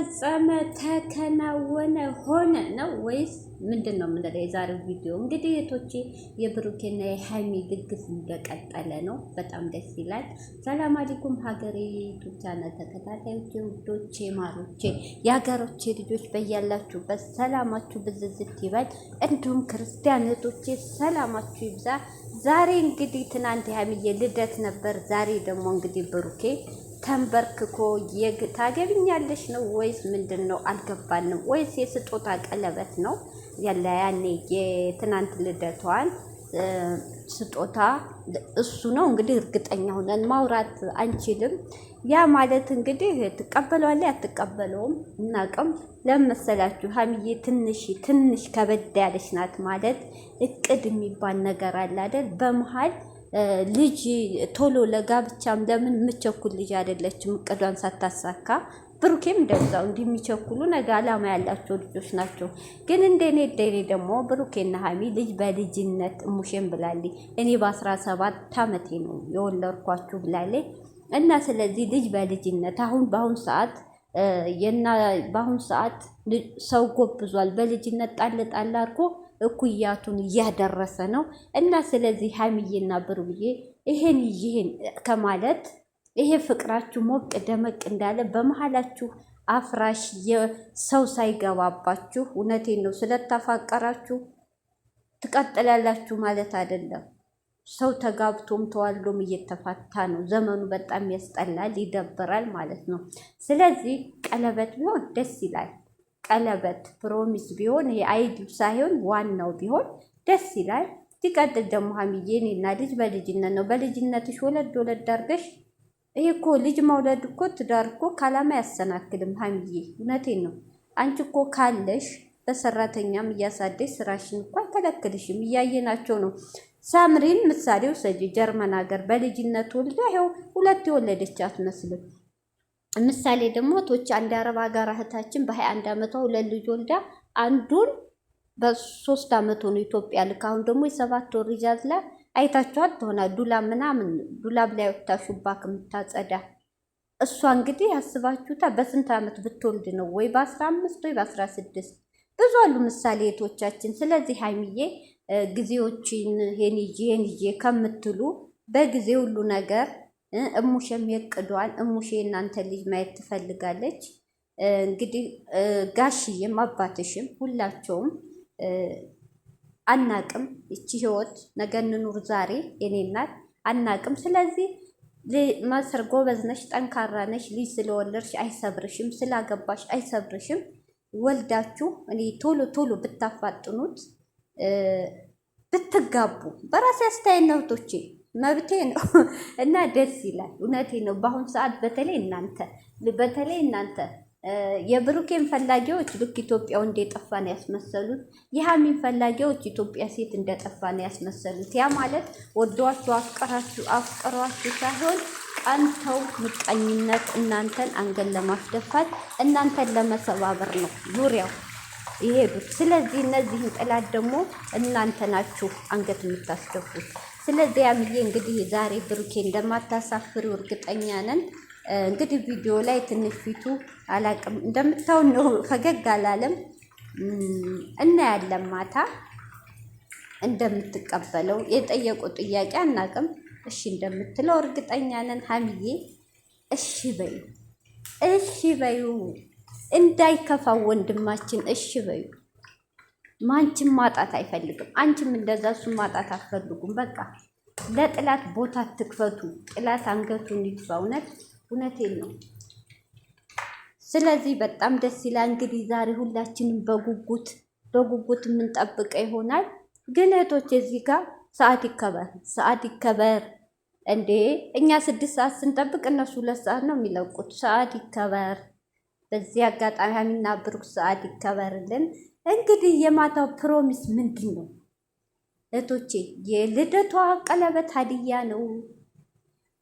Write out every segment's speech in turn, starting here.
ተፈጸመ፣ ተከናወነ፣ ሆነ ነው ወይስ ምንድን ነው የምንለው? የዛሬው ቪዲዮ እንግዲህ እህቶቼ የብሩኬና የሃይሚ ድግስ እንደቀጠለ ነው። በጣም ደስ ይላል። ሰላም አለይኩም ሀገሬ ዩቲዩብ ቻናል ተከታታዮቼ፣ ውዶቼ፣ ማሮቼ፣ የሀገሮቼ ልጆች በያላችሁበት ሰላማችሁ ብዝዝት ይበል። እንዲሁም ክርስቲያን እህቶቼ ሰላማችሁ ይብዛ። ዛሬ እንግዲህ ትናንት የሃይሚዬ ልደት ነበር። ዛሬ ደግሞ እንግዲህ ብሩኬ ተንበርክኮ ታገቢኛለሽ ነው ወይስ ምንድን ነው? አልገባንም። ወይስ የስጦታ ቀለበት ነው? ያኔ የትናንት ልደቷን ስጦታ እሱ ነው እንግዲህ። እርግጠኛ ሆነን ማውራት አንችልም። ያ ማለት እንግዲህ ትቀበለዋለች አትቀበለውም እናቅም። ለመሰላችሁ ሀይሚዬ ትንሽ ከበድ ያለች ናት። ማለት እቅድ የሚባል ነገር አለ አይደል? በመሀል ልጅ ቶሎ ለጋብቻም ለምን የምቸኩል ልጅ አይደለችም። እቅዷን ሳታሳካ ብሩኬም እንደዛው እንደሚቸኩሉ ነገ አላማ ያላቸው ልጆች ናቸው። ግን እንደኔ ደግሞ ብሩኬና ሀሚ ልጅ በልጅነት እሙሼን ብላለች። እኔ በ17 ዓመቴ ነው የወለድኳችሁ ብላለች። እና ስለዚህ ልጅ በልጅነት በአሁን ሰዓት ሰው ጎብዟል። በልጅነት ጣል አድርጎ እኩያቱን እያደረሰ ነው። እና ስለዚህ ሀይሚዬና ብሩዬ ይሄን ከማለት ይሄ ፍቅራችሁ ሞቅ ደመቅ እንዳለ በመሀላችሁ አፍራሽ የሰው ሳይገባባችሁ፣ እውነቴን ነው ስለተፋቀራችሁ ትቀጥላላችሁ ማለት አይደለም። ሰው ተጋብቶም ተዋልዶም እየተፋታ ነው። ዘመኑ በጣም ያስጠላል፣ ይደብራል ማለት ነው። ስለዚህ ቀለበት ቢሆን ደስ ይላል። ቀለበት ፕሮሚስ ቢሆን የአይዲው ሳይሆን ዋናው ቢሆን ደስ ይላል። ሲቀጥል ደግሞ ሀሚዬ እኔና ልጅ በልጅነት ነው። በልጅነትሽ ወለድ አድርገሽ ይሄ እኮ ልጅ መውለድ እኮ ትዳር እኮ ካላማ ያሰናክልም ሀሚዬ፣ እውነቴን ነው። አንቺ እኮ ካለሽ በሰራተኛም እያሳደሽ ስራሽን እኮ አይከለክልሽም። እያየናቸው ነው። ሳምሪን ምሳሌው ሰጂ ጀርመን ሀገር በልጅነት ወልዳ ይኸው 2 የወለደች አትመስልም። ምሳሌ ደግሞ ቶች አንድ አረብ ሀገር እህታችን በ21 ዓመቷ 2 ልጅ ወልዳ አንዱን በ3 ዓመት ሆኖ ኢትዮጵያ ልክ አሁን ደግሞ የ7 ወር ልጅ አዝላ አይታችኋት ትሆናል። ዱላብ ላይ ወጥታ ሹባክ የምታጸዳ እሷ እንግዲህ ያስባችሁታ በስንት ዓመት ብትወልድ ነው? ወይ በ15 ወይ በ16 ብዙ አሉ ምሳሌ እህቶቻችን። ስለዚህ ሀይሚዬ ጊዜዎችን ሄንዬ ከምትሉ በጊዜ ሁሉ ነገር እሙሼም የቅዷን እሙሼ እናንተ ልጅ ማየት ትፈልጋለች። እንግዲህ ጋሽዬም አባትሽም ሁላቸውም አናቅም። እቺ ህይወት ነገ እንኑር ዛሬ የኔ እናት አናቅም። ስለዚህ ማሰር ጎበዝ ነሽ፣ ጠንካራ ነሽ። ልጅ ስለወለድሽ አይሰብርሽም፣ ስላገባሽ አይሰብርሽም። ወልዳችሁ እኔ ቶሎ ብታፋጥኑት ብትጋቡ በራሴ አስተያየት ነው እህቶቼ፣ መብቴ ነው እና ደስ ይላል። እውነቴ ነው። በአሁኑ ሰዓት በተለይ እናንተ የብሩኬን ፈላጊዎች ልክ ኢትዮጵያው እንደጠፋ ነው ያስመሰሉት። የሃሚን ፈላጊዎች ኢትዮጵያ ሴት እንደጠፋ ነው ያስመሰሉት። ያ ማለት ወዷችሁ አፍቀሯችሁ ሳይሆን ቀንተው ምቀኝነት እናንተን አንገት ለማስደፋት እናንተን ለመሰባበር ነው ዙሪያው ይሄዱት። ስለዚህ እነዚህን ጥላት ደግሞ እናንተ ናችሁ አንገት የምታስደፉት። ስለዚህ ያምዬ እንግዲህ ዛሬ ብሩኬ እንደማታሳፍሪው እርግጠኛ ነን። እንግዲህ ቪዲዮ ላይ ትንሽ ፊቱ አላቅም እንደምታው ነው፣ ፈገግ አላለም። እናያለን ማታ እንደምትቀበለው የጠየቁ ጥያቄ አናቅም። እሺ እንደምትለው እርግጠኛ ነን። ሀሚዬ እሺ በዩ እንዳይከፋው ወንድማችን፣ እሺ በዩ። ማንቺም ማጣት አይፈልግም፣ አንቺም እንደዛ እሱን ማጣት አትፈልጉም። በቃ ለጥላት ቦታ ትክፈቱ። ጥላት አንገቱን ይድፋ። እውነቴን ነው። ስለዚህ በጣም ደስ ይላል። እንግዲህ ዛሬ ሁላችንም በጉጉት የምንጠብቀው ይሆናል። ግን እህቶች እዚህ ጋር ሰዓት ይከበር እንዴ! እኛ 6 ሰዓት ስንጠብቅ እነሱ 2 ሰዓት ነው የሚለቁት። ሰዓት ይከበር። በዚህ አጋጣሚ ሀሚና ብሩክ ሰዓት ይከበርልን። እንግዲህ የማታው ፕሮሚስ ምንድን ነው እህቶቼ? የልደቷ ቀለበት ሀዲያ ነው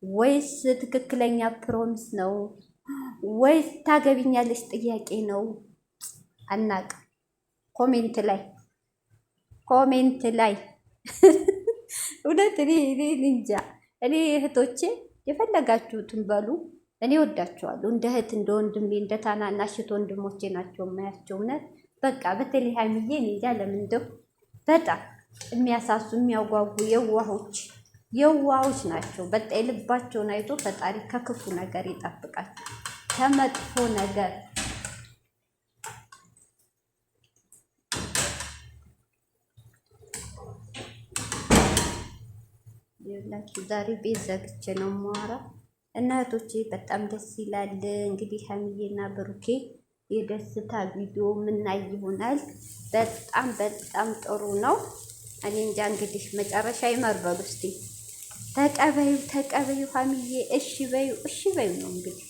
ወይስ ትክክለኛ ፕሮሚስ ነው ወይስ ታገቢኛለሽ ጥያቄ ነው? አናቅ። ኮሜንት ላይ እውነት እኔ እንጃ። እኔ እህቶቼ የፈለጋችሁትን በሉ። እኔ ወዳቸዋለሁ። እንደ እህት እንደ ወንድሜ እንደ ታናናሽት ወንድሞቼ ናቸው የማያቸው። እውነት በቃ በተለይ ሀይሚዬ እኔ እንጃ ለምን እንደው በጣም የሚያሳሱ የሚያጓጉ የዋሆች ናቸው። በቃ የልባቸውን አይቶ ፈጣሪ ከክፉ ነገር ይጠብቃቸው፣ ከመጥፎ ነገር። ዛሬ ቤት ዘግቼ ነው የማወራው። እናቶቼ በጣም ደስ ይላል። እንግዲህ ሀይሚዬና ብሩኬ የደስታ ቪዲዮ ምናይ ይሆናል። በጣም በጣም ጥሩ ነው። እኔ እንጃ እንግዲህ መጨረሻ ይመርበሉ። እስቲ ተቀበዩ ተቀበዩ፣ ሀይሚዬ እሺ በዩ ነው እንግዲህ